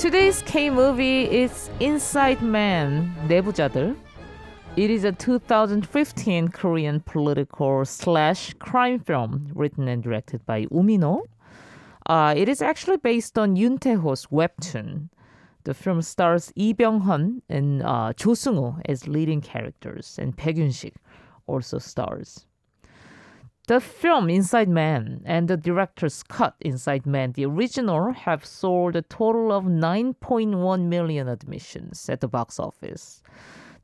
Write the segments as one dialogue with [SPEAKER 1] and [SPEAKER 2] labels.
[SPEAKER 1] Today's K-movie is Inside Man, 내부자들. It is a 2015 Korean political / crime film written and directed by Umino. It is actually based on Yoon Tae-ho's webtoon. The film stars Byung-hun and Jo Seung-woo as leading characters, and Baek-Yun-sik also stars. The film Inside Man and the director's cut Inside Man, the original, have sold a total of 9.1 million admissions at the box office,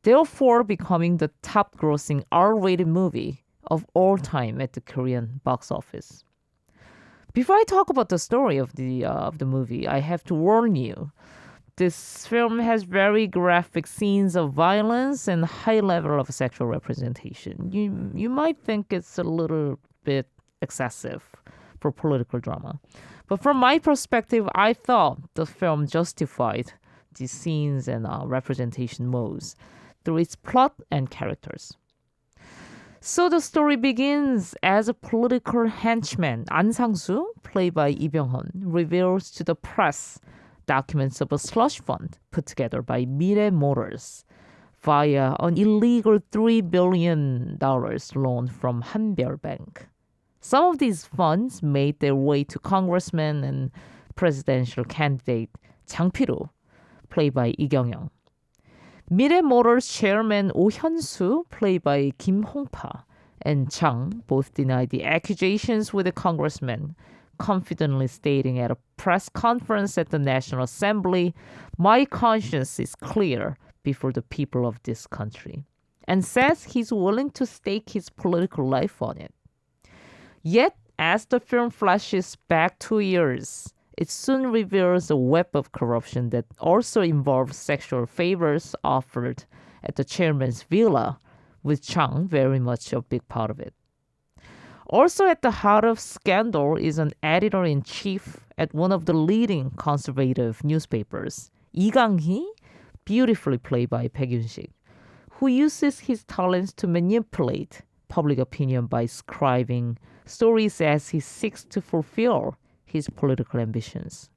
[SPEAKER 1] therefore becoming the top-grossing R-rated movie of all time at the Korean box office. Before I talk about the story of the movie, I have to warn you. This film has very graphic scenes of violence and high level of sexual representation. You might think it's a little bit excessive for political drama. But from my perspective, I thought the film justified these scenes and representation modes through its plot and characters. So the story begins as a political henchman, An Sang-soo, played by Lee Byung-hun, reveals to the press documents of a slush fund put together by Mirae Motors via an illegal $3 billion loan from Hanbeol Bank. Some of these funds made their way to Congressman and presidential candidate Jang Pil-woo, played by Lee Kyung-young. Mirae Motors chairman Oh Hyun-soo, played by Kim Hong-pa, and Chang both denied the accusations with the congressman, confidently stating at a press conference at the National Assembly, "My conscience is clear before the people of this country," and says he's willing to stake his political life on it. Yet, as the film flashes back 2 years, it soon reveals a web of corruption that also involves sexual favors offered at the chairman's villa, with Chang very much a big part of it. Also at the heart of scandal is an editor-in-chief at one of the leading conservative newspapers, Lee Gang-hee, beautifully played by Baek-Yun-sik, who uses his talents to manipulate public opinion by scribing stories as he seeks to fulfill his political ambitions.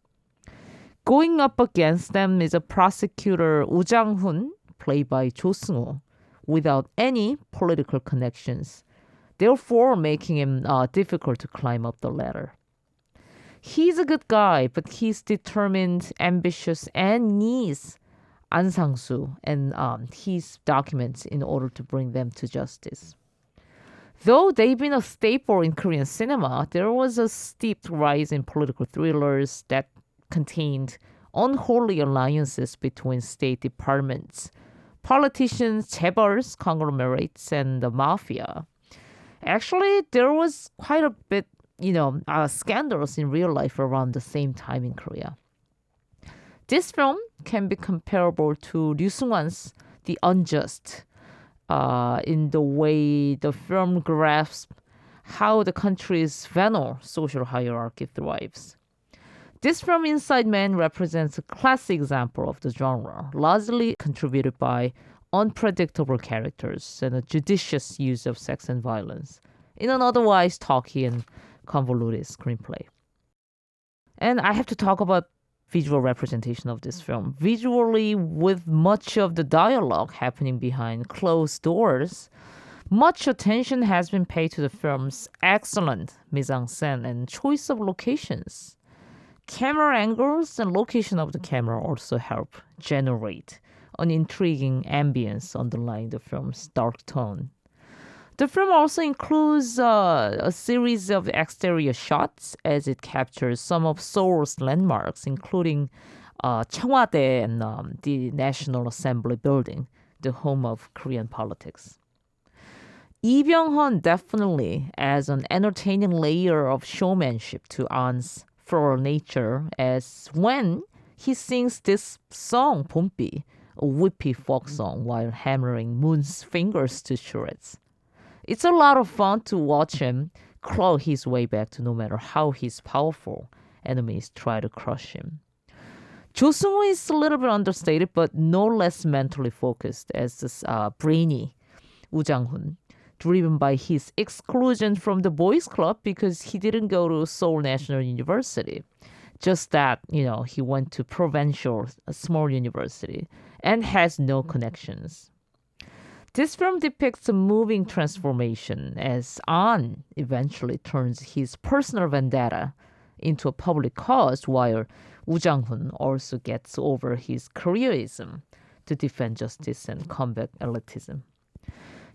[SPEAKER 1] Going up against them is a prosecutor, Woo Jang-hun, played by Jo Seung-woo, without any political connections, therefore making him difficult to climb up the ladder. He's a good guy, but he's determined, ambitious, and needs An Sang-soo and his documents in order to bring them to justice. Though they've been a staple in Korean cinema, there was a steep rise in political thrillers that contained unholy alliances between state departments, politicians, chaebols, conglomerates, and the mafia. Actually, there was quite a bit, scandals in real life around the same time in Korea. This film can be comparable to Ryoo Seung-wan's The Unjust, in the way the film grasps how the country's venal social hierarchy thrives. This film, Inside Man, represents a classic example of the genre, largely contributed by unpredictable characters and a judicious use of sex and violence in an otherwise talky and convoluted screenplay. And I have to talk about visual representation of this film. Visually, with much of the dialogue happening behind closed doors, much attention has been paid to the film's excellent mise-en-scène and choice of locations. Camera angles and location of the camera also help generate an intriguing ambience underlying the film's dark tone. The film also includes a series of exterior shots as it captures some of Seoul's landmarks, including Cheongwade and the National Assembly building, the home of Korean politics. Lee Byung-hun definitely adds an entertaining layer of showmanship to An's floral nature, as when he sings this song, 봄비, a whippy folk song, while hammering Moon's fingers to shreds. It's a lot of fun to watch him claw his way back to no matter how his powerful enemies try to crush him. Jo Seung-woo is a little bit understated, but no less mentally focused as this brainy Woo Jang-hun, driven by his exclusion from the boys' club because he didn't go to Seoul National University. Just that, he went to provincial, a small university, and has no connections. This film depicts a moving transformation as An eventually turns his personal vendetta into a public cause, while Woo Jang-hun also gets over his careerism to defend justice and combat elitism.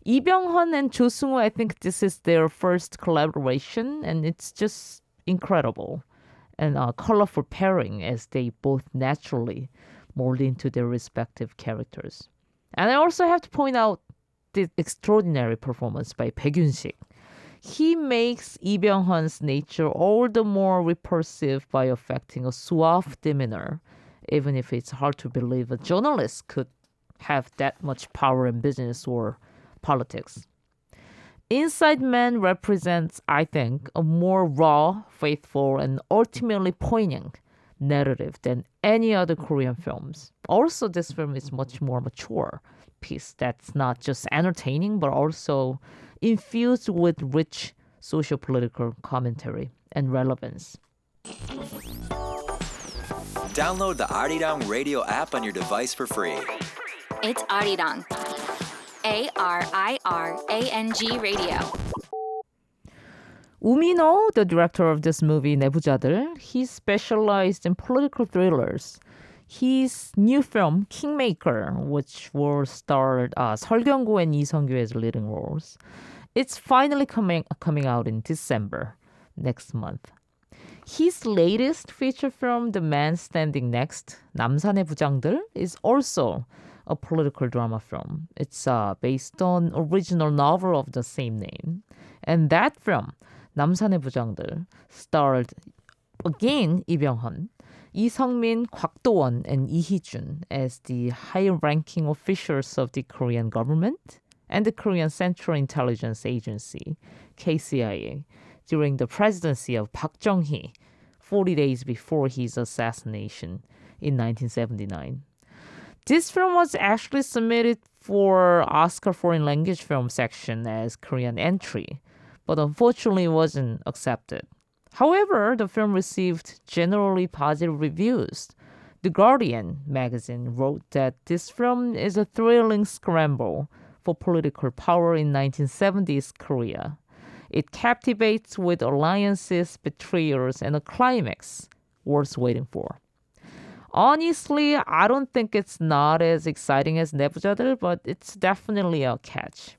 [SPEAKER 1] Lee Byung-hun and Jo Seung-woo, I think this is their first collaboration, and it's just incredible and a colorful pairing as they both naturally mold into their respective characters. And I also have to point out the extraordinary performance by Baek-Yoon-sik. He makes Lee Byung-hun's nature all the more repulsive by affecting a suave demeanor, even if it's hard to believe a journalist could have that much power in business or politics. Inside Man represents, I think, a more raw, faithful, and ultimately poignant narrative than any other Korean films. Also, this film is much more mature piece that's not just entertaining but also infused with rich socio-political commentary and relevance.
[SPEAKER 2] Download the Arirang radio app on your device for free.
[SPEAKER 3] It's Arirang. Arirang radio.
[SPEAKER 1] Umino, the director of this movie, 내부자들, he specialized in political thrillers. His new film, Kingmaker, which will star 설경구 and 이성규 as leading roles, it's finally coming out in December next month. His latest feature film, The Man Standing Next, 남산의 부장들, is also a political drama film. It's based on original novel of the same name. And that film, 남산의 부장들, starred again Lee Byung-hun, 이성민, 곽도원, and Lee Hee-jun as the high-ranking officials of the Korean government and the Korean Central Intelligence Agency, KCIA, during the presidency of Park Chung-hee, 40 days before his assassination in 1979. This film was actually submitted for Oscar Foreign Language Film section as Korean entry, but unfortunately wasn't accepted. However, the film received generally positive reviews. The Guardian magazine wrote that this film is a thrilling scramble for political power in 1970s Korea. It captivates with alliances, betrayals, and a climax worth waiting for. Honestly, I don't think it's not as exciting as 내부자들, but it's definitely a catch.